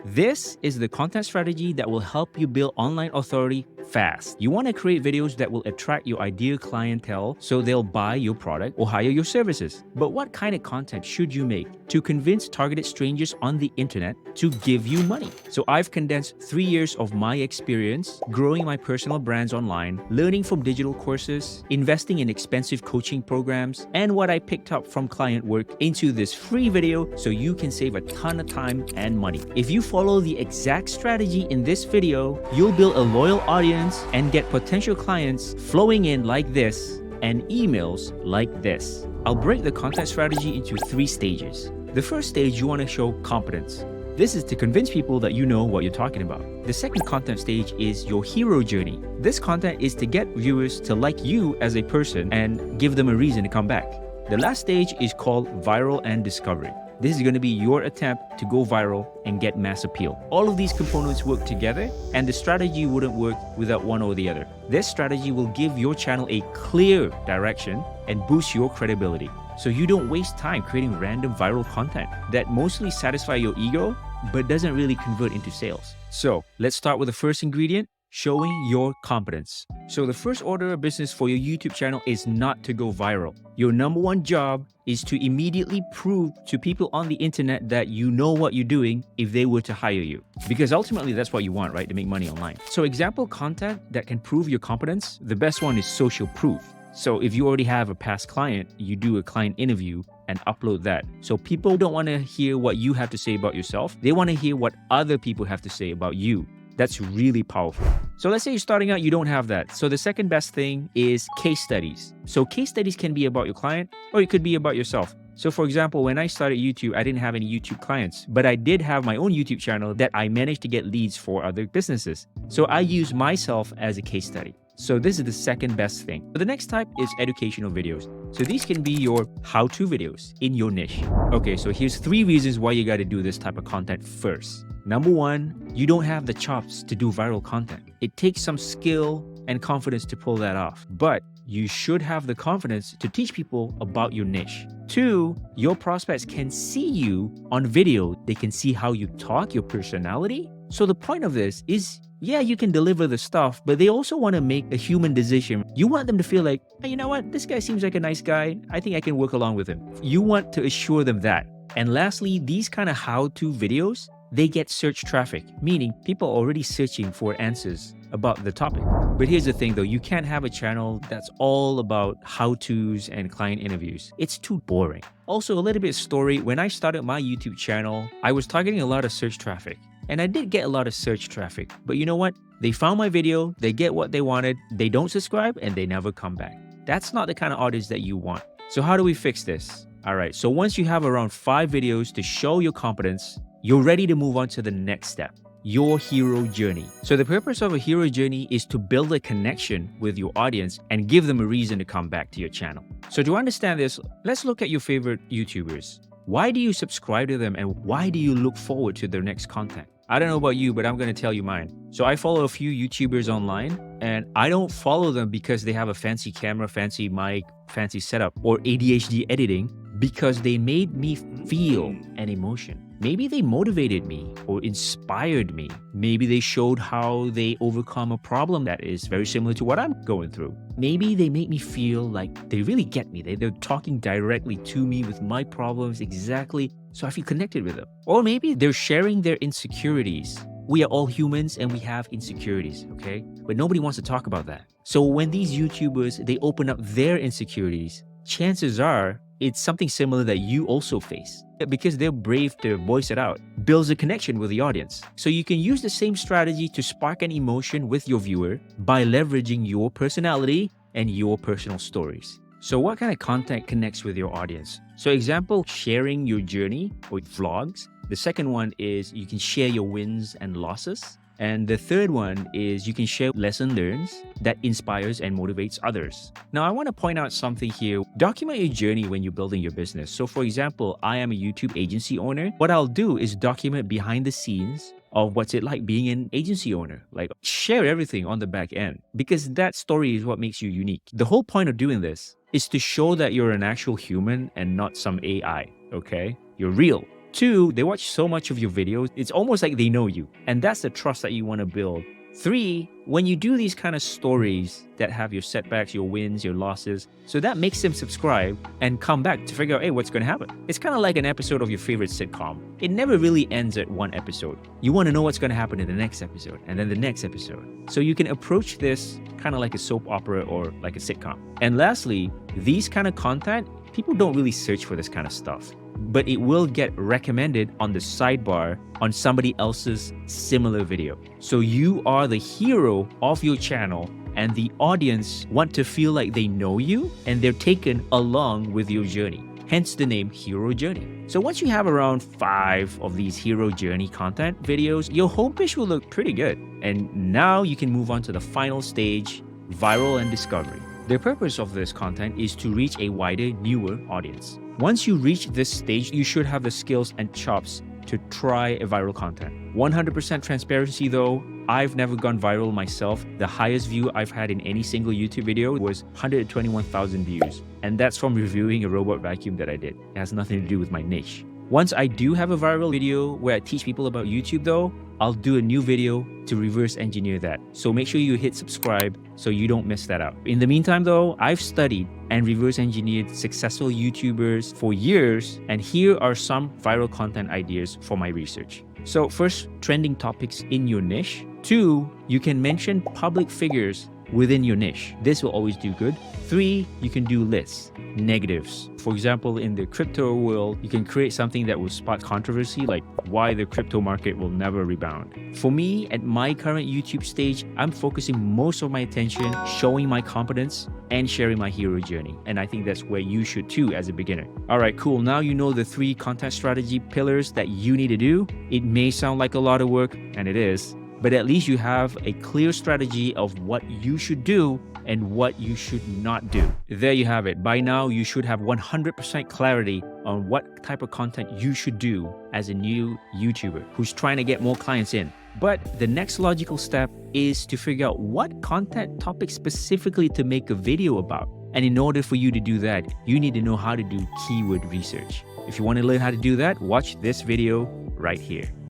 This is the content strategy that will help you build online authority fast. You want to create videos that will attract your ideal clientele so they'll buy your product or hire your services. But what kind of content should you make to convince targeted strangers on the internet to give you money? So I've condensed 3 years of my experience growing my personal brands online, learning from digital courses, investing in expensive coaching programs, and what I picked up from client work into this free video so you can save a ton of time and money. If you follow the exact strategy in this video, you'll build a loyal audience and get potential clients flowing in like this and emails like this. I'll break the content strategy into 3 stages. The first stage, you want to show competence. This is to convince people that you know what you're talking about. The second content stage is your hero journey. This content is to get viewers to like you as a person and give them a reason to come back. The last stage is called viral and discovery. This is going to be your attempt to go viral and get mass appeal. All of these components work together, and the strategy wouldn't work without one or the other. This strategy will give your channel a clear direction and boost your credibility, so you don't waste time creating random viral content that mostly satisfy your ego but doesn't really convert into sales. So let's start with the first ingredient, showing your competence. So the first order of business for your YouTube channel is not to go viral. Your number one job is to immediately prove to people on the internet that you know what you're doing if they were to hire you. Because ultimately that's what you want, right? To make money online. So example content that can prove your competence, the best one is social proof. So if you already have a past client, you do a client interview and upload that. So people don't want to hear what you have to say about yourself. They want to hear what other people have to say about you. That's really powerful. So let's say you're starting out, you don't have that. So the second best thing is case studies. So case studies can be about your client or it could be about yourself. So for example, when I started YouTube, I didn't have any YouTube clients, but I did have my own YouTube channel that I managed to get leads for other businesses. So I use myself as a case study. So this is the second best thing. The next type is educational videos. So these can be your how-to videos in your niche. Okay, so here's 3 reasons why you got to do this type of content first. Number 1, you don't have the chops to do viral content. It takes some skill and confidence to pull that off, but you should have the confidence to teach people about your niche. 2, your prospects can see you on video. They can see how you talk, your personality. So the point of this is, yeah, you can deliver the stuff, but they also want to make a human decision. You want them to feel like, hey, you know what? This guy seems like a nice guy. I think I can work along with him. You want to assure them that. And lastly, these kind of how-to videos, they get search traffic, meaning people are already searching for answers about the topic. But here's the thing though, you can't have a channel that's all about how-tos and client interviews. It's too boring. Also, a little bit of story, when I started my YouTube channel, I was targeting a lot of search traffic. And I did get a lot of search traffic. But you know what? They found my video, they get what they wanted, they don't subscribe, and they never come back. That's not the kind of audience that you want. So how do we fix this? All right, so once you have around 5 videos to show your competence, you're ready to move on to the next step, your hero journey. So the purpose of a hero journey is to build a connection with your audience and give them a reason to come back to your channel. So to understand this, let's look at your favorite YouTubers. Why do you subscribe to them and why do you look forward to their next content? I don't know about you, but I'm going to tell you mine. So I follow a few YouTubers online and I don't follow them because they have a fancy camera, fancy mic, fancy setup, or ADHD editing, because they made me feel an emotion. Maybe they motivated me or inspired me. Maybe they showed how they overcome a problem that is very similar to what I'm going through. Maybe they make me feel like they really get me. They're talking directly to me with my problems exactly, so I feel connected with them. Or maybe they're sharing their insecurities. We are all humans and we have insecurities, okay? But nobody wants to talk about that. So when these YouTubers, they open up their insecurities, chances are it's something similar that you also face. Because they're brave to voice it out, builds a connection with the audience. So you can use the same strategy to spark an emotion with your viewer by leveraging your personality and your personal stories. So what kind of content connects with your audience? So example, sharing your journey or vlogs. The second one is you can share your wins and losses. And the third one is you can share lesson learned that inspires and motivates others. Now, I want to point out something here. Document your journey when you're building your business. So for example, I am a YouTube agency owner. What I'll do is document behind the scenes of what's it like being an agency owner. Like share everything on the back end, because that story is what makes you unique. The whole point of doing this is to show that you're an actual human and not some AI, okay? You're real. 2, they watch so much of your videos, it's almost like they know you. And that's the trust that you want to build. 3, when you do these kind of stories that have your setbacks, your wins, your losses, so that makes them subscribe and come back to figure out, hey, what's going to happen? It's kind of like an episode of your favorite sitcom. It never really ends at one episode. You want to know what's going to happen in the next episode and then the next episode. So you can approach this kind of like a soap opera or like a sitcom. And lastly, these kind of content, people don't really search for this kind of stuff, but it will get recommended on the sidebar on somebody else's similar video. So you are the hero of your channel and the audience want to feel like they know you and they're taken along with your journey. Hence the name Hero Journey. So once you have around 5 of these Hero Journey content videos, your homepage will look pretty good. And now you can move on to the final stage, viral and discovery. The purpose of this content is to reach a wider, newer audience. Once you reach this stage, you should have the skills and chops to try a viral content. 100% transparency though, I've never gone viral myself. The highest view I've had in any single YouTube video was 121,000 views. And that's from reviewing a robot vacuum that I did. It has nothing to do with my niche. Once I do have a viral video where I teach people about YouTube though, I'll do a new video to reverse engineer that. So make sure you hit subscribe so you don't miss that out. In the meantime though, I've studied and reverse engineered successful YouTubers for years, and here are some viral content ideas for my research. So first, trending topics in your niche. 2, you can mention public figures within your niche. This will always do good. 3, you can do lists, negatives. For example, in the crypto world, you can create something that will spark controversy, like why the crypto market will never rebound. For me, at my current YouTube stage, I'm focusing most of my attention showing my competence and sharing my hero journey. And I think that's where you should too as a beginner. All right, cool. Now you know the 3 content strategy pillars that you need to do. It may sound like a lot of work, and it is, but at least you have a clear strategy of what you should do and what you should not do. There you have it. By now, you should have 100% clarity on what type of content you should do as a new YouTuber who's trying to get more clients in. But the next logical step is to figure out what content topic specifically to make a video about. And in order for you to do that, you need to know how to do keyword research. If you want to learn how to do that, watch this video right here.